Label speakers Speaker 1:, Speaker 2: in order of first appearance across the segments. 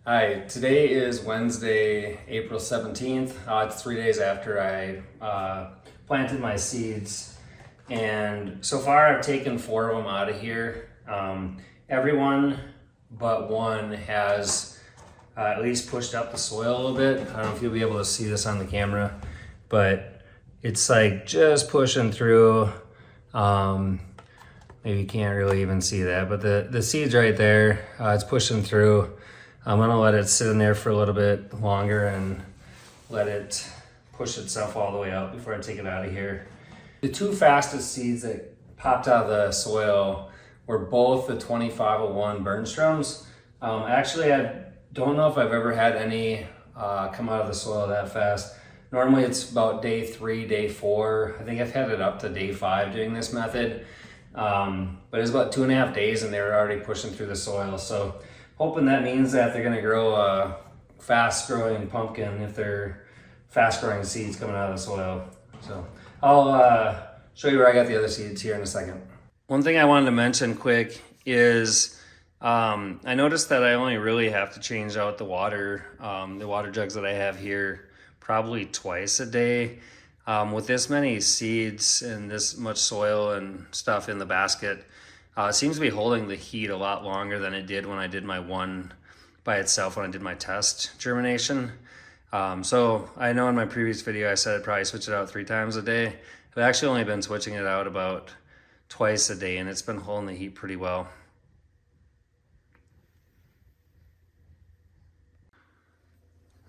Speaker 1: Hi, today is Wednesday, April 17th. It's 3 days after I planted my seeds. And so far I've taken 4 of them out of here. Everyone but one has at least pushed up the soil a little bit. I don't know if you'll be able to see this on the camera, but it's like just pushing through. Maybe you can't really even see that, but the seed's right there. It's pushing through. I'm gonna let it sit in there for a little bit longer and let it push itself all the way out before I take it out of here. The 2 fastest seeds that popped out of the soil were both the 2501 Bernstroms. Actually, I don't know if I've ever had any come out of the soil that fast. Normally it's about day 3, day 4. I think I've had it up to day 5 doing this method. But it's about 2.5 days and they were already pushing through the soil. So hoping that means that they're gonna grow a fast growing pumpkin if they're fast growing seeds coming out of the soil. So I'll show you where I got the other seeds here in a second. One thing I wanted to mention quick is I noticed that I only really have to change out the water jugs that I have here probably twice a day. With this many seeds and this much soil and stuff in the basket, it seems to be holding the heat a lot longer than it did when I did my one by itself when I did my test germination. So I know in my previous video I said I'd probably switch it out 3 times a day. I've actually only been switching it out about twice a day and it's been holding the heat pretty well.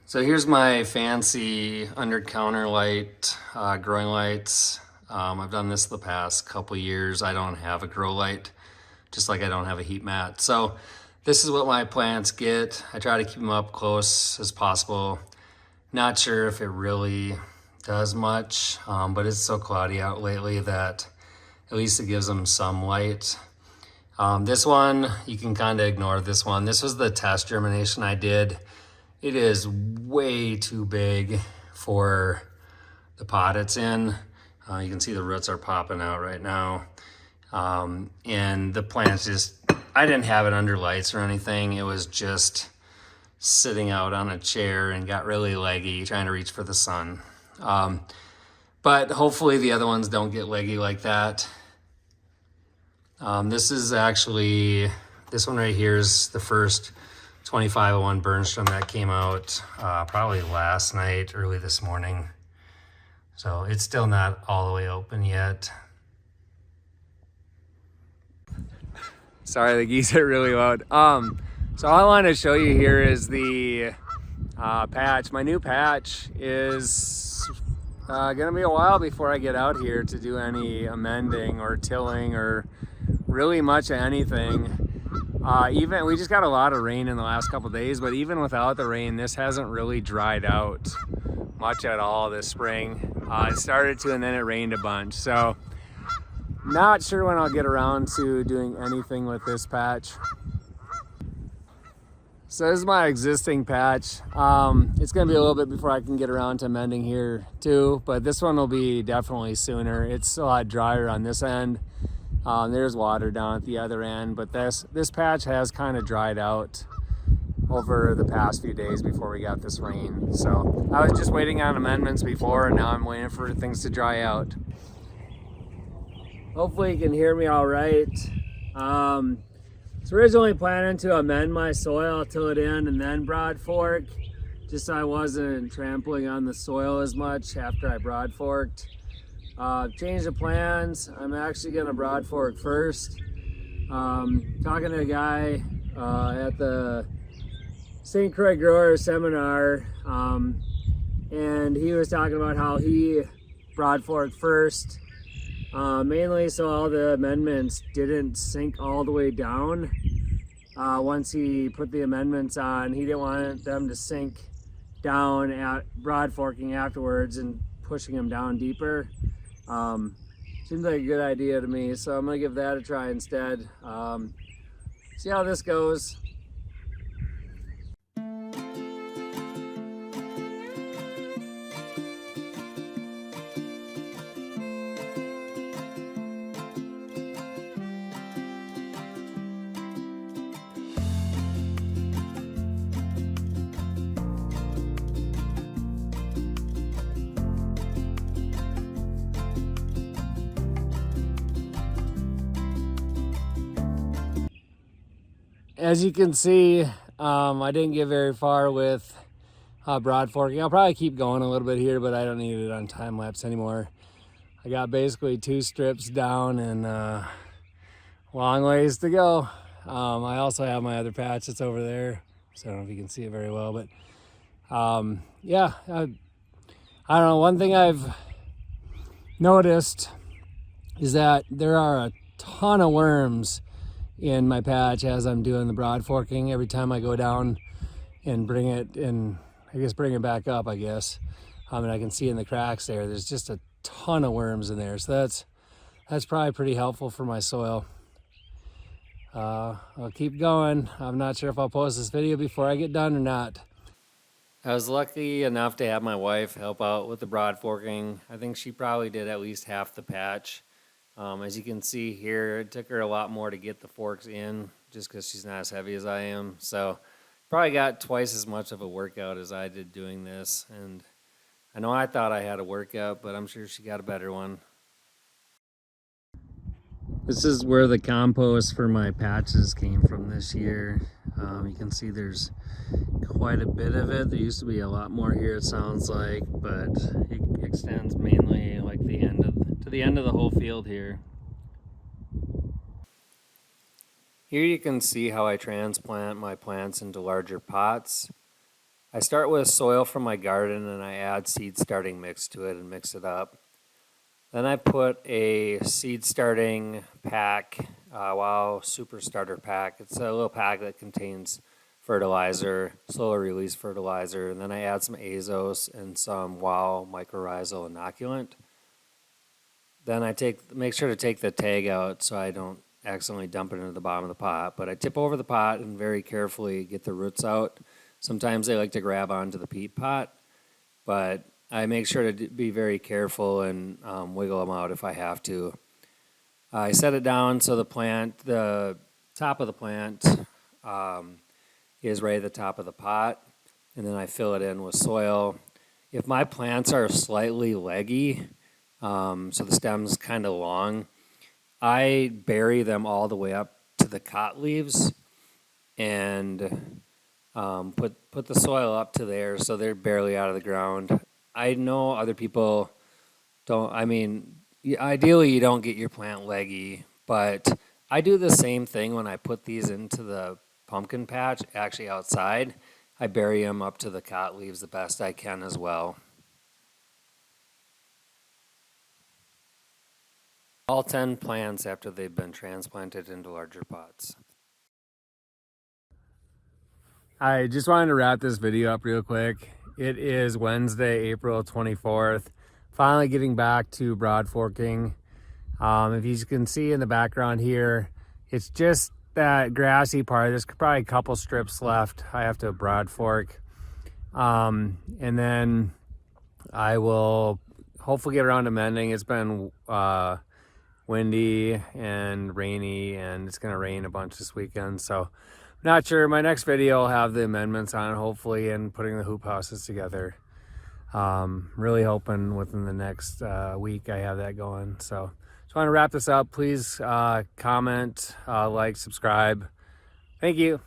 Speaker 1: So here's my fancy under-counter light, growing lights. I've done this the past couple years. I don't have a grow light, just like I don't have a heat mat. So this is what my plants get. I try to keep them up close as possible. Not sure if it really does much, but it's so cloudy out lately that at least it gives them some light. This one, you can kind of ignore this one. This was the test germination I did. It is way too big for the pot it's in. You can see the roots are popping out right now. And the plants just, I didn't have it under lights or anything. It was just sitting out on a chair and got really leggy trying to reach for the sun. But hopefully the other ones don't get leggy like that. This one right here is the first 2501 Bernstrom that came out probably last night, early this morning. So it's still not all the way open yet. Sorry, the geese are really loud. So all I want to show you here is the patch. My new patch is gonna be a while before I get out here to do any amending or tilling or really much of anything. We just got a lot of rain in the last couple of days, but even without the rain, this hasn't really dried out much at all this spring. It started to, and then it rained a bunch. So not sure when I'll get around to doing anything with this patch. So this is my existing patch. It's gonna be a little bit before I can get around to mending here too, but this one will be definitely sooner. It's a lot drier on this end. There's water down at the other end, but this patch has kind of dried out over the past few days before we got this rain. So I was just waiting on amendments before, and now I'm waiting for things to dry out. Hopefully you can hear me all right. So originally planning to amend my soil, till it in, and then broad fork, just so I wasn't trampling on the soil as much after I broad forked. Changed the plans. I'm actually gonna broad fork first. Talking to a guy at the St. Croix Grower Seminar, and he was talking about how he broad forked first, mainly so all the amendments didn't sink all the way down. Once he put the amendments on, he didn't want them to sink down at broad forking afterwards and pushing them down deeper. Seems like a good idea to me, so I'm gonna give that a try instead. See how this goes. as you can see, I didn't get very far with Broadforking. I'll probably keep going a little bit here, but I don't need it on time lapse anymore. I got basically 2 strips down and long ways to go. I also have my other patch that's over there, so I don't know if you can see it very well, but yeah, I don't know. One thing I've noticed is that there are a ton of worms in my patch as I'm doing the Broadforking. Every time I go down and bring it in, I guess bring it back up, I guess. And I can see in the cracks there's just a ton of worms in there. So that's probably pretty helpful for my soil. I'll keep going. I'm not sure if I'll post this video before I get done or not. I was lucky enough to have my wife help out with the Broadforking. I think she probably did at least half the patch. As you can see here, it took her a lot more to get the forks in just because she's not as heavy as I am. So probably got twice as much of a workout as I did doing this. And I know I thought I had a workout, but I'm sure she got a better one. This is where the compost for my patches came from this year. You can see there's quite a bit of it. There used to be a lot more here, it sounds like, but it extends mainly like to the end of the whole field here. Here you can see how I transplant my plants into larger pots. I start with soil from my garden and I add seed starting mix to it and mix it up. Then I put a seed starting pack, Wow Super Starter Pack. It's a little pack that contains fertilizer, slow release fertilizer, and then I add some azos and some Wow mycorrhizal inoculant. Then I make sure to take the tag out so I don't accidentally dump it into the bottom of the pot. But I tip over the pot and very carefully get the roots out. Sometimes they like to grab onto the peat pot, but I make sure to be very careful and wiggle them out if I have to. I set it down so the top of the plant is right at the top of the pot, and then I fill it in with soil. If my plants are slightly leggy, so the stem's kind of long, I bury them all the way up to the cot leaves and put the soil up to there so they're barely out of the ground. I know other people don't, ideally you don't get your plant leggy, but I do the same thing when I put these into the pumpkin patch, actually outside. I bury them up to the cot leaves the best I can as well. All 10 plants after they've been transplanted into larger pots. I just wanted to wrap this video up real quick. It is Wednesday, April 24th. Finally getting back to Broadforking. If you can see in the background here, it's just that grassy part. There's probably a couple strips left. I have to Broadfork. And then I will hopefully get around to mending. It's been windy and rainy, and it's going to rain a bunch this weekend. So not sure. My next video will have the amendments on it, hopefully, and putting the hoop houses together. Really hoping within the next week I have that going. So just want to wrap this up. Please comment, like, subscribe. Thank you.